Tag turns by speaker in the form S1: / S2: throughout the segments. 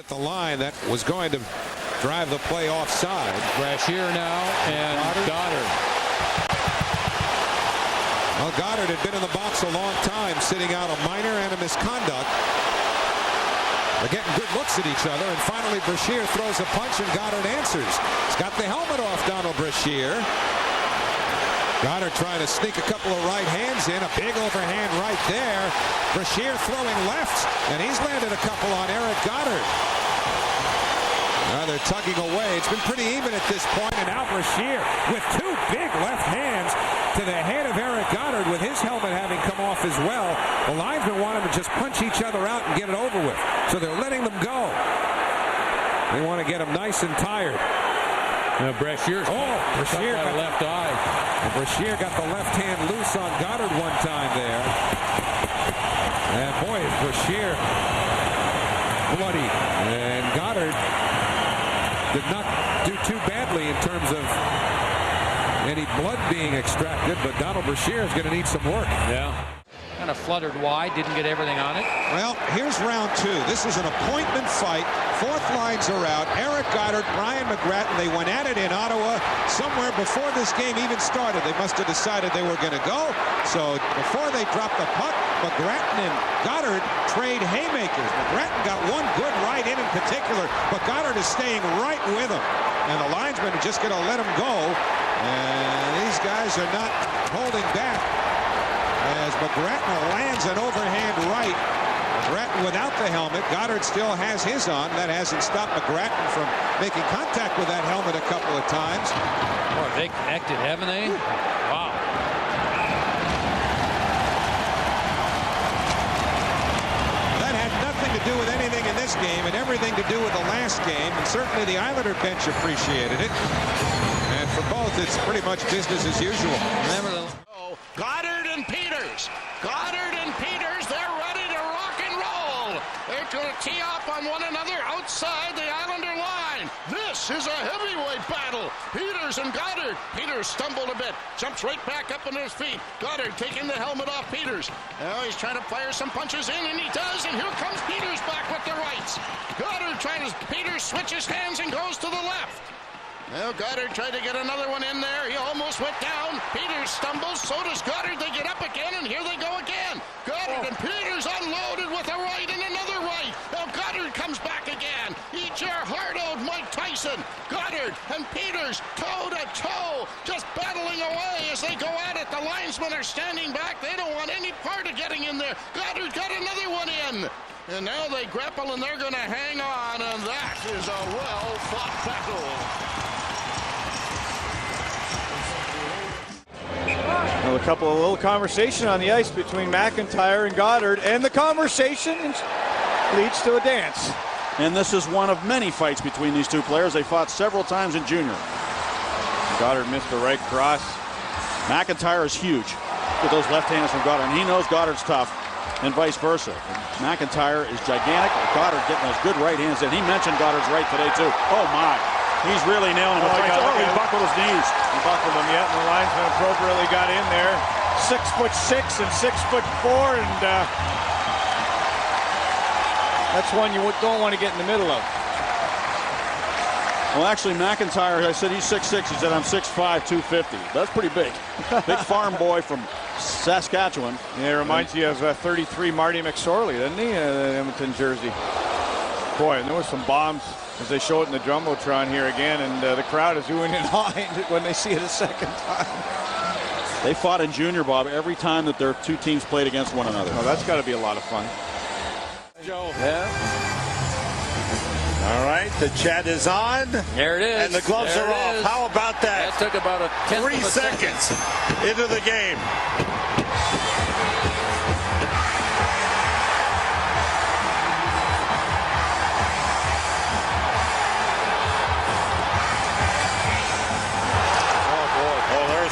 S1: at the line that was going to drive the play offside.
S2: Brasher now and Goddard.
S1: Well, Goddard had been in the box a long time, sitting out a minor and a misconduct. They're getting good looks at each other, and finally Brashear throws a punch and Goddard answers. He's got the helmet off, Donald Brashear. Goddard trying to sneak a couple of right hands in, a big overhand right there. Brashear throwing left, and he's landed a couple on Eric Goddard. Now they're tugging away. It's been pretty even at this point, and now Brashear with two big left hands to the head of Eric Goddard, with his helmet having come off as well. The linesmen want him to just punch each other out and get it over with, so they're letting them go. They want to get him nice and tired.
S2: Brashear's
S1: Brashear got
S2: the left eye.
S1: Brashear got the left hand loose on Goddard one time there. And boy, is Brashear bloody. And Goddard did not do too badly in terms of any blood being extracted, but Donald Brashear is going to need some work.
S2: Yeah. Kind of fluttered wide, didn't get everything on it.
S1: Well, here's round two. This is an appointment fight. Fourth lines are out. Eric Goddard, Brian McGrattan, they went at it in Ottawa somewhere before this game even started. They must have decided they were going to go. So before they dropped the puck, McGrattan and Goddard trade haymakers. McGrattan got one good right in particular, but Goddard is staying right with him. And the linesmen are just going to let him go. And these guys are not holding back as McGrattan lands an overhand right. McGrattan without the helmet. Goddard still has his on. That hasn't stopped McGrattan from making contact with that helmet a couple of times.
S2: Boy, they connected, haven't they? Wow.
S1: That had nothing to do with anything in this game and everything to do with the last game. And certainly the Islander bench appreciated it. And for both, it's pretty much business as usual.
S3: Goddard and Peters. Goddard and Peters, they're ready to rock and roll. They're going to tee up on one another outside the Islander line. This is a heavyweight battle. Peters and Goddard. Peters stumbled a bit, jumps right back up on his feet. Goddard taking the helmet off Peters. Now he's trying to fire some punches in, and he does, and here comes Peters back with the rights. Goddard trying to, Peters switches hands and goes to the left. Now Goddard tried to get another one in there. He almost went down. Peters stumbles. So does Goddard. They get up again, and here they go again. Goddard and Peters unloaded with a right and another right. Now Goddard comes back again. Eat your heart out, Mike Tyson. Goddard and Peters toe to toe, just battling away as they go at it. The linesmen are standing back. They don't want any part of getting in there. Goddard got another one in. And now they grapple, and they're going to hang on, and that is a well-fought battle.
S4: Well, a little conversation on the ice between McIntyre and Goddard, and the conversation leads to a dance.
S5: And this is one of many fights between these two players. They fought several times in junior.
S4: Goddard missed the right cross.
S5: McIntyre is huge with those left hands from Goddard, and he knows Goddard's tough, and vice versa. McIntyre is gigantic. Goddard getting those good right hands, and he mentioned Goddard's right today too. Oh my. He's really nailing him. He buckled his knees.
S4: He buckled him, yet, and the linesman appropriately got in there. 6'6" and 6'4", and that's one you don't want to get in the middle of.
S5: Well, actually, McIntyre, I said he's 6'6". He said I'm 6'5", 250. That's pretty big. Big farm boy from Saskatchewan.
S4: Yeah, it reminds you of 33 Marty McSorley, doesn't he? The Edmonton jersey. Boy, and there was some bombs as they show it in the Jumbotron here again, and the crowd is oohing and hawing when they see it a second time.
S5: They fought in junior, Bob, every time that their two teams played against one another.
S4: Oh, that's got to be a lot of fun.
S6: Joe. Yeah. All right, the chat is on.
S2: There it is.
S6: And the gloves are off. How about that?
S2: That took about a
S6: 3 seconds into the game.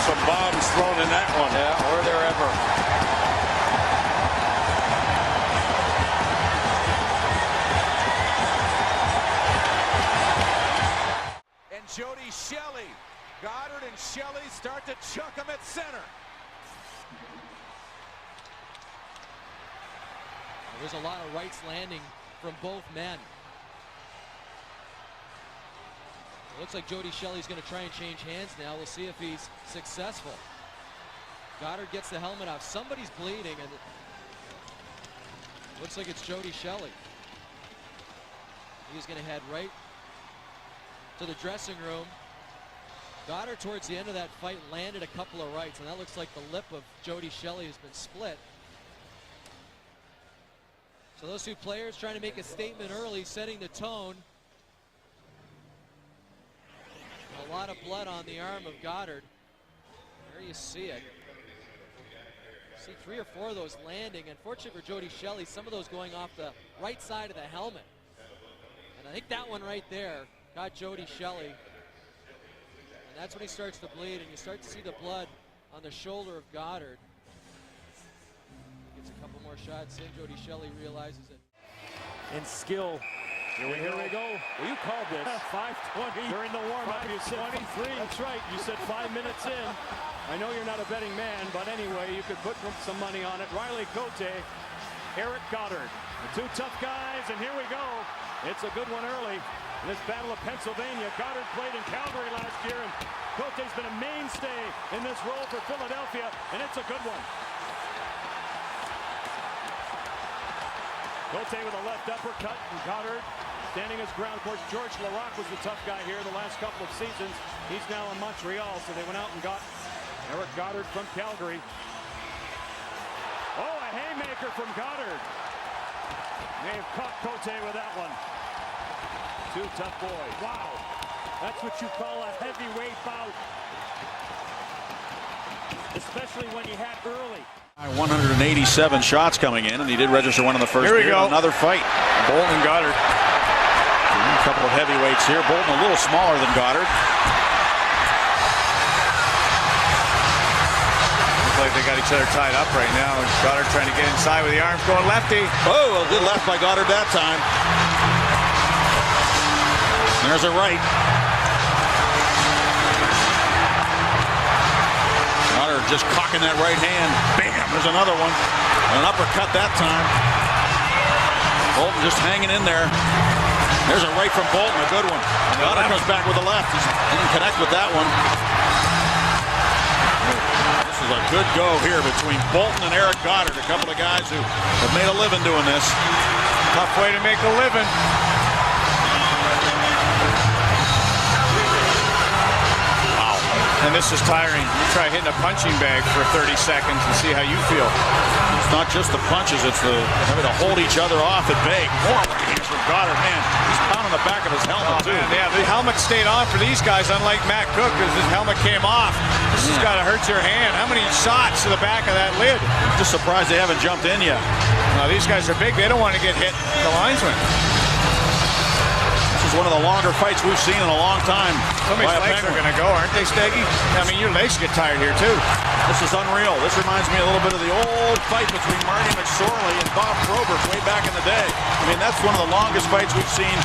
S6: Some bombs thrown in that one.
S2: Yeah, or there ever.
S7: And Jody Shelley. Goddard and Shelley start to chuck him at center.
S8: There's a lot of rights landing from both men. Looks like Jody Shelley's going to try and change hands now. We'll see if he's successful. Goddard gets the helmet off. Somebody's bleeding, and it looks like it's Jody Shelley. He's going to head right to the dressing room. Goddard, towards the end of that fight, landed a couple of rights, and that looks like the lip of Jody Shelley has been split. So those two players trying to make a statement early, setting the tone. A lot of blood on the arm of Goddard. There you see it. See 3 or 4 of those landing. Unfortunately for Jody Shelley, some of those going off the right side of the helmet. And I think that one right there got Jody Shelley. And that's when he starts to bleed, and you start to see the blood on the shoulder of Goddard. Gets a couple more shots in. Jody Shelley realizes it.
S9: And skill. Here we go. Well, you called this. 5:20 during the warm-up. You said 23. That's right. You said 5 minutes in. I know you're not a betting man, but anyway, you could put some money on it. Riley Cote, Eric Goddard, the two tough guys, and here we go. It's a good one early in this Battle of Pennsylvania. Goddard played in Calgary last year, and Cote's been a mainstay in this role for Philadelphia, and it's a good one. Cote with a left uppercut, and Goddard standing his ground. Of course, George Laraque was the tough guy here the last couple of seasons. He's now in Montreal, so they went out and got Eric Goddard from Calgary. Oh, a haymaker from Goddard. They have caught Cote with that one. Two tough boys. Wow. That's what you call a heavyweight bout. Especially when you had early.
S5: 187 shots coming in, and he did register one in the first.
S4: Here we go.
S5: Another fight.
S4: Bolton and Goddard.
S5: A couple of heavyweights here. Bolton a little smaller than Goddard.
S4: Looks like they got each other tied up right now. Goddard trying to get inside with the arms going lefty.
S5: Oh, a good left by Goddard that time. There's a right. Goddard just cocking that right hand. Bam! There's another one. An uppercut that time. Bolton just hanging in there. There's a right from Bolton, a good one. Goddard comes back with a left. He didn't connect with that one. This is a good go here between Bolton and Eric Goddard, a couple of guys who have made a living doing this.
S4: Tough way to make a living. And this is tiring. You try hitting a punching bag for 30 seconds and see how you feel.
S5: It's not just the punches, it's the having to hold each other off at bay. More hands from Goddard, man. He's pounding the back of his helmet, too.
S4: Man, yeah, the helmet stayed on for these guys, unlike Matt Cook, because his helmet came off. This has got to hurt your hand. How many shots to the back of that lid?
S5: Just surprised they haven't jumped in yet.
S4: No, these guys are big. They don't want to get hit, the linesman.
S5: This is one of the longer fights we've seen in a long time.
S4: Somebody's legs are going to go, aren't they, Steggy? I mean, your legs get tired here, too.
S5: This is unreal. This reminds me a little bit of the old fight between Marty McSorley and Bob Probert way back in the day. I mean, that's one of the longest fights we've seen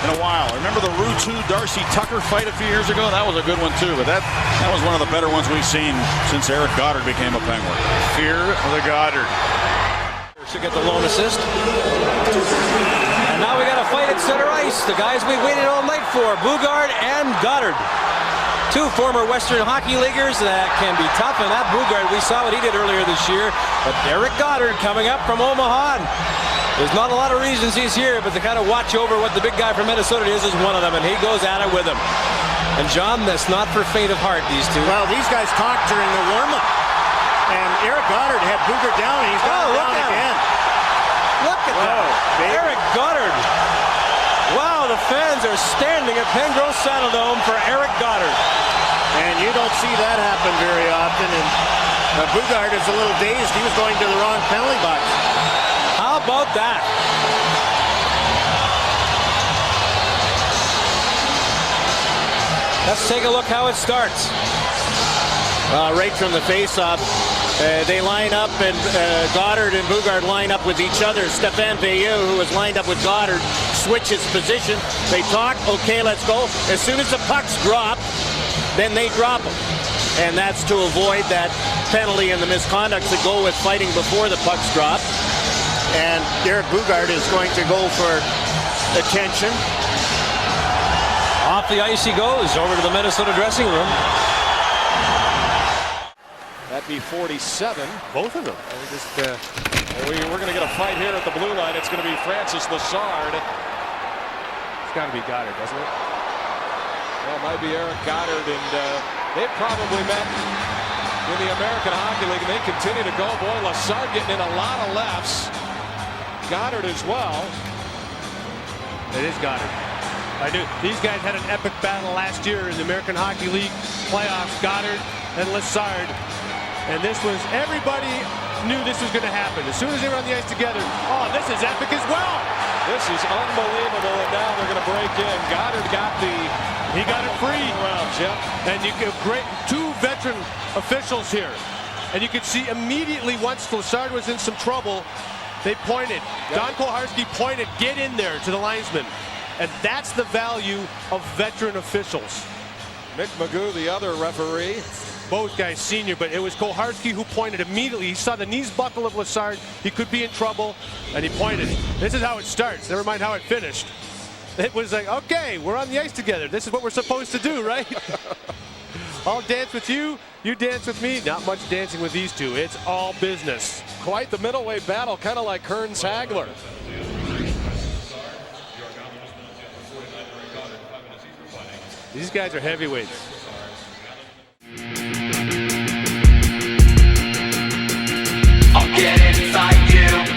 S5: in a while. Remember the Rutu Darcy Tucker fight a few years ago? That was a good one, too. But that was one of the better ones we've seen since Eric Goddard became a Penguin.
S4: Fear of the Goddard.
S10: To get the lone assist. And now we got a fight at center ice. The guys we waited all night for, Boogaard and Goddard. Two former Western Hockey Leaguers. That can be tough. And that Boogaard, we saw what he did earlier this year. But Eric Goddard coming up from Omaha. There's not a lot of reasons he's here, but to kind of watch over what the big guy from Minnesota is one of them. And he goes at it with him. And John, that's not for faint of heart, these two.
S11: Well, these guys talked during the warm-up. And Eric Goddard had Boogaard down, and he's got him down again.
S10: Look at that. Eric Goddard. Wow, the fans are standing at Pengrove Saddledome for Eric Goddard.
S11: And you don't see that happen very often. And Boogaard is a little dazed. He was going to the wrong penalty box.
S10: How about that? Let's take a look how it starts.
S11: Right from the face-off, they line up, and Goddard and Boogaard line up with each other. Stéphane Veilleux, who was lined up with Goddard, switches position. They talk, okay, let's go. As soon as the pucks drop, then they drop them. And that's to avoid that penalty and the misconducts that go with fighting before the pucks drop. And Derek Boogaard is going to go for attention.
S10: Off the ice he goes, over to the Minnesota dressing room.
S12: That'd be 47.
S9: Both of them.
S12: We're going to get a fight here at the blue line. It's going to be Francis Lessard.
S9: It's got to be Goddard, doesn't it?
S12: Well, it might be Eric Goddard, and they probably met in the American Hockey League, and they continue to go. Boy, Lessard getting in a lot of lefts. Goddard as well.
S9: It is Goddard. I knew these guys had an epic battle last year in the American Hockey League playoffs. Goddard and Lessard. And this was, everybody knew this was going to happen. As soon as they were on the ice together, oh, this is epic as well.
S12: This is unbelievable, and now they're going to break in. Goddard
S9: he got it free.
S12: Around, Jeff.
S9: And you get two veteran officials here. And you could see immediately once Lessard was in some trouble, they pointed. Yep. Don Koharski pointed, get in there, to the linesman. And that's the value of veteran officials.
S12: Mick Magoo, the other referee.
S9: Both guys senior, but it was Koharski who pointed immediately. He saw the knees buckle of Lessard. He could be in trouble, and he pointed. This is how it starts. Never mind how it finished. It was like, okay, we're on the ice together. This is what we're supposed to do, right? I'll dance with you. You dance with me. Not much dancing with these two. It's all business.
S12: Quite the middleweight battle, kind of like Kearns Hagler.
S9: These guys are heavyweights.
S13: I'll get inside you.